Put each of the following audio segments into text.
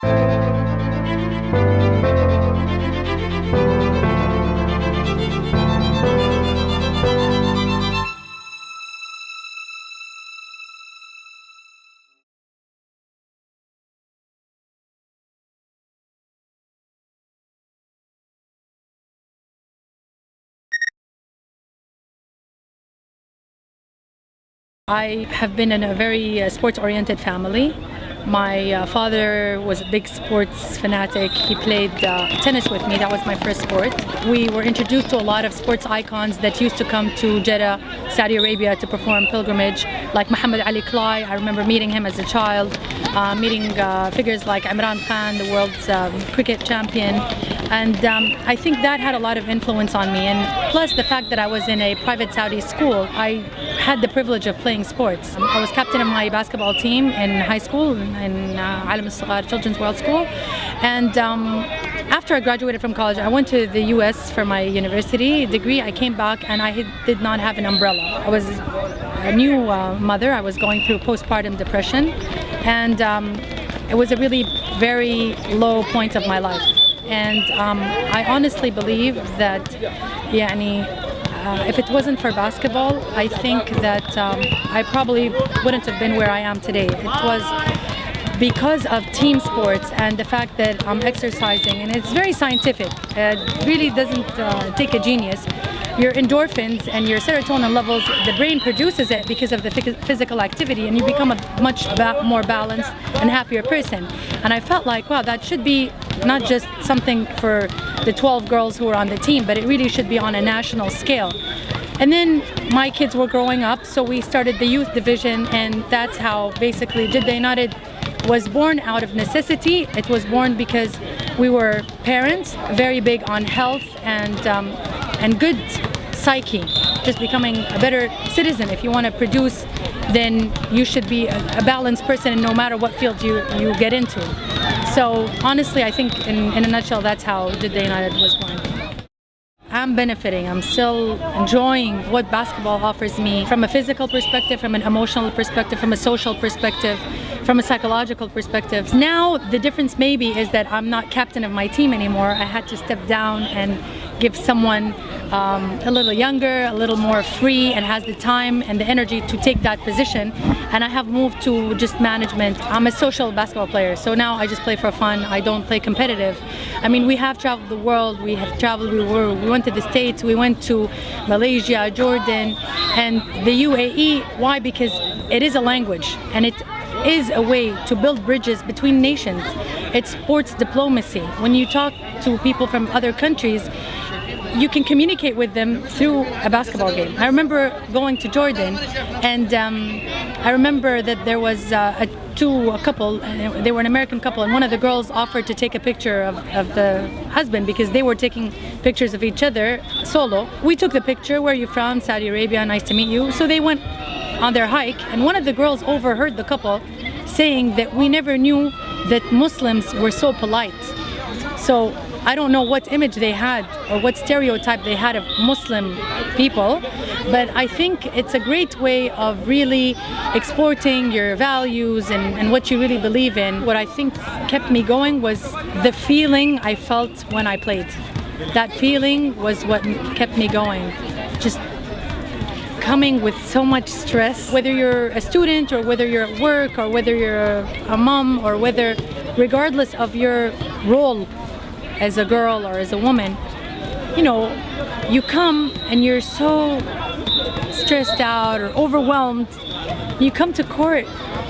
I have been in a very sports-oriented family. My father was a big sports fanatic. He played tennis with me. That was my first sport. We were introduced to a lot of sports icons that used to come to Jeddah, Saudi Arabia to perform pilgrimage, like Muhammad Ali Clay. I remember meeting him as a child, meeting figures like Imran Khan, the world's cricket champion. And I think that had a lot of influence on me. And plus the fact that I was in a private Saudi school, I had the privilege of playing sports. I was captain of my basketball team in high school, in AlMaeena Children's World School. And after I graduated from college, I went to the US for my university degree. I came back and I did not have an umbrella. I was a new mother. I was going through postpartum depression. And it was a really very low point of my life. And I honestly believe that if it wasn't for basketball, I think that I probably wouldn't have been where I am today. It was because of team sports and the fact that I'm exercising, and it's very scientific. It really doesn't take a genius. Your endorphins and your serotonin levels, the brain produces it because of the physical activity, and you become a much more balanced and happier person. And I felt like, wow, that should be not just something for the 12 girls who were on the team, but it really should be on a national scale. And then my kids were growing up, so we started the youth division, and that's how basically Jeddah United was born out of necessity. It was born because we were parents, very big on health and good psyche, just becoming a better citizen. If you want to produce, then you should be a balanced person no matter what field you get into. So honestly, I think in a nutshell, that's how Jeddah United was born. I'm benefiting. I'm still enjoying what basketball offers me from a physical perspective, from an emotional perspective, from a social perspective, from a psychological perspective. Now, the difference maybe is that I'm not captain of my team anymore. I had to step down and give someone a little younger, a little more free, and has the time and the energy to take that position. And I have moved to just management. I'm a social basketball player, so now I just play for fun. I don't play competitive. I mean, we have traveled the world. We have traveled. We went to the States. We went to Malaysia, Jordan, and the UAE. Why? Because it is a language, and it is a way to build bridges between nations. It's sports diplomacy. When you talk to people from other countries, you can communicate with them through a basketball game. I remember going to Jordan, and I remember that there was a couple. They were an American couple, and one of the girls offered to take a picture of the husband because they were taking pictures of each other solo. We took the picture. Where are you from? Saudi Arabia. Nice to meet you. So they went on their hike, and one of the girls overheard the couple saying that we never knew that Muslims were so polite. So I don't know what image they had or what stereotype they had of Muslim people, but I think it's a great way of really exporting your values and what you really believe in. What I think kept me going was the feeling I felt when I played. That feeling was what kept me going. Just coming with so much stress, whether you're a student or whether you're at work or whether you're a mom or whether, regardless of your role as a girl or as a woman, you know, you come and you're so stressed out or overwhelmed. You come to court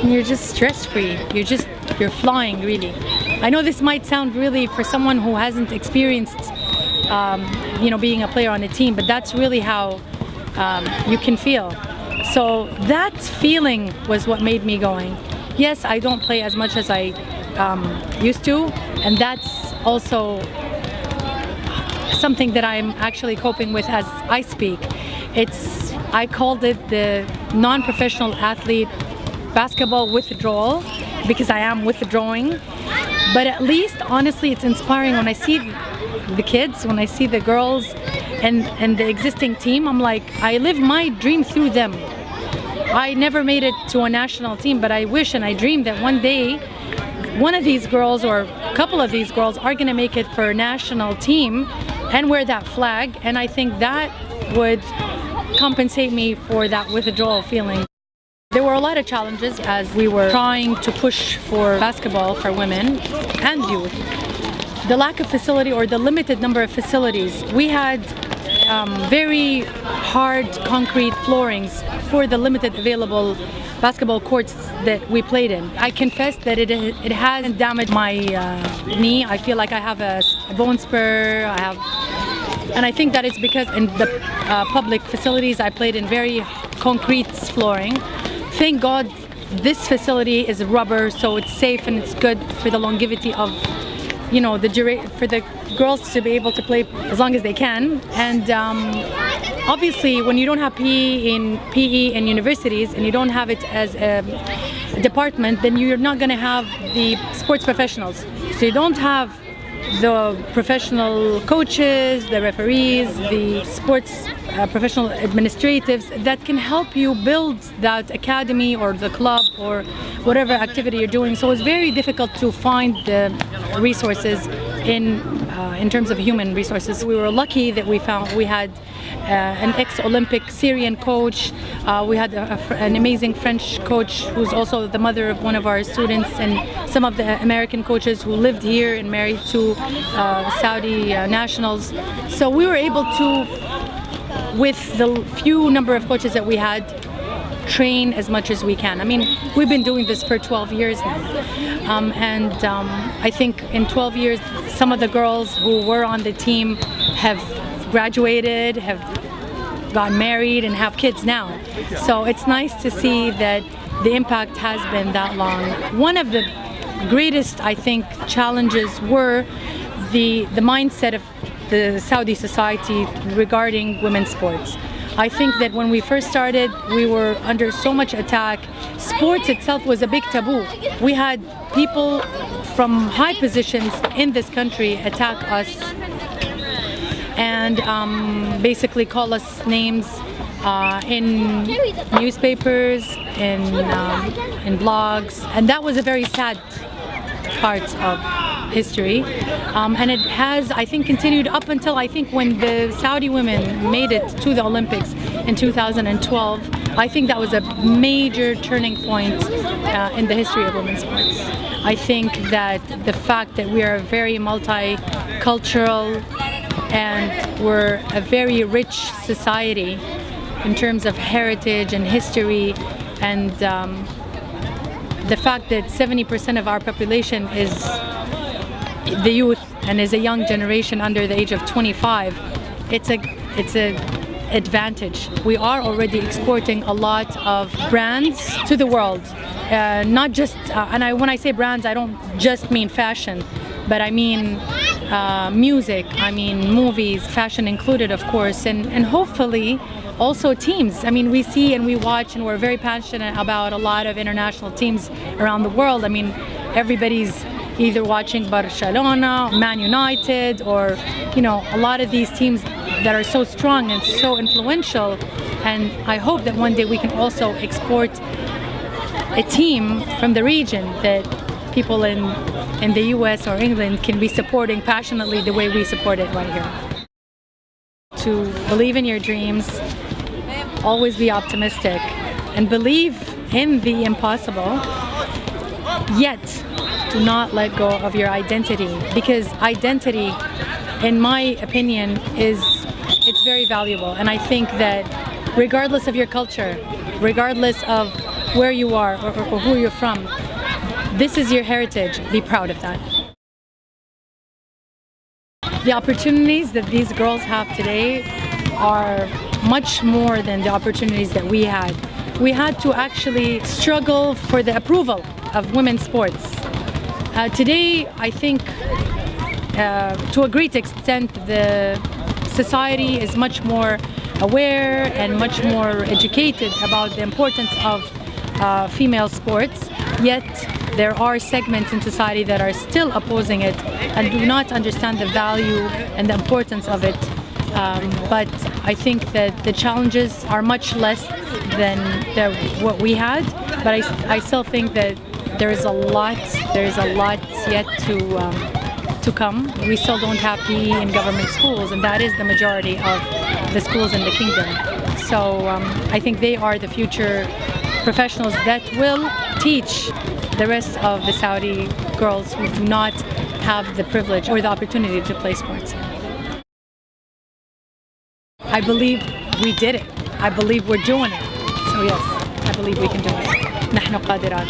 and you're just stress-free. You're flying, really. I know this might sound really for someone who hasn't experienced, being a player on a team, but that's really how you can feel. So that feeling was what made me going. Yes, I don't play as much as I used to, and that's also something that I'm actually coping with as I speak. I called it the non-professional athlete basketball withdrawal because I am withdrawing. But at least, honestly, it's inspiring when I see the kids, when I see the girls and the existing team. I'm like, I live my dream through them. I never made it to a national team, but I wish and I dream that one day one of these girls or a couple of these girls are going to make it for a national team and wear that flag, and I think that would compensate me for that withdrawal feeling. There were a lot of challenges as we were trying to push for basketball for women and youth. The lack of facility or the limited number of facilities. We had very hard concrete floorings for the limited available basketball courts that we played in. I confess that it has damaged my knee. I feel like I have a bone spur. And I think that it's because in the public facilities I played in very concrete flooring. Thank God this facility is rubber, so it's safe and it's good for the longevity of, you know, for the girls to be able to play as long as they can. And obviously when you don't have PE in universities and you don't have it as a department, then you're not going to have the sports professionals. So you don't have the professional coaches, the referees, the sports professional administratives that can help you build that academy or the club or whatever activity you're doing. So it's very difficult to find the resources in terms of human resources. We were lucky that we had an ex-Olympic Syrian coach. We had an amazing French coach who's also the mother of one of our students, and some of the American coaches who lived here and married to Saudi nationals. So we were able to, with the few number of coaches that we had, train as much as we can. I mean, we've been doing this for 12 years now. I think in 12 years, some of the girls who were on the team have graduated, have gotten married, and have kids now. So it's nice to see that the impact has been that long. One of the greatest, I think, challenges were the mindset of the Saudi society regarding women's sports. I think that when we first started, we were under so much attack. Sports itself was a big taboo. We had people from high positions in this country attack us and basically call us names in newspapers, in blogs, and that was a very sad part of history, and it has, I think, continued up until I think when the Saudi women made it to the Olympics in 2012. I think that was a major turning point in the history of women's sports. I think that the fact that we are very multicultural and we're a very rich society in terms of heritage and history, and the fact that 70% of our population is the youth and is a young generation under the age of 25, it's a advantage. We are already exporting a lot of brands to the world, not just when I say brands, I don't just mean fashion, but I mean music, I mean movies, fashion included, of course, and hopefully also teams. I mean, we see and we watch and we're very passionate about a lot of international teams around the world. I mean, everybody's either watching Barcelona, Man United, or, you know, a lot of these teams that are so strong and so influential. And I hope that one day we can also export a team from the region that people in the US or England can be supporting passionately the way we support it right here. To believe in your dreams, always be optimistic, and believe in the impossible, yet do not let go of your identity, because identity, in my opinion, it's very valuable. And I think that regardless of your culture, regardless of where you are or who you're from, this is your heritage. Be proud of that. The opportunities that these girls have today are much more than the opportunities that we had. We had to actually struggle for the approval of women's sports. Today, I think, to a great extent, the society is much more aware and much more educated about the importance of female sports, yet there are segments in society that are still opposing it and do not understand the value and the importance of it. But I think that the challenges are much less than what we had, but I still think that there is a lot yet to come. We still don't have PE in government schools, and that is the majority of the schools in the kingdom. So I think they are the future professionals that will teach the rest of the Saudi girls who do not have the privilege or the opportunity to play sports. I believe we did it. I believe we're doing it. So yes, I believe we can do it. نحن قادرات.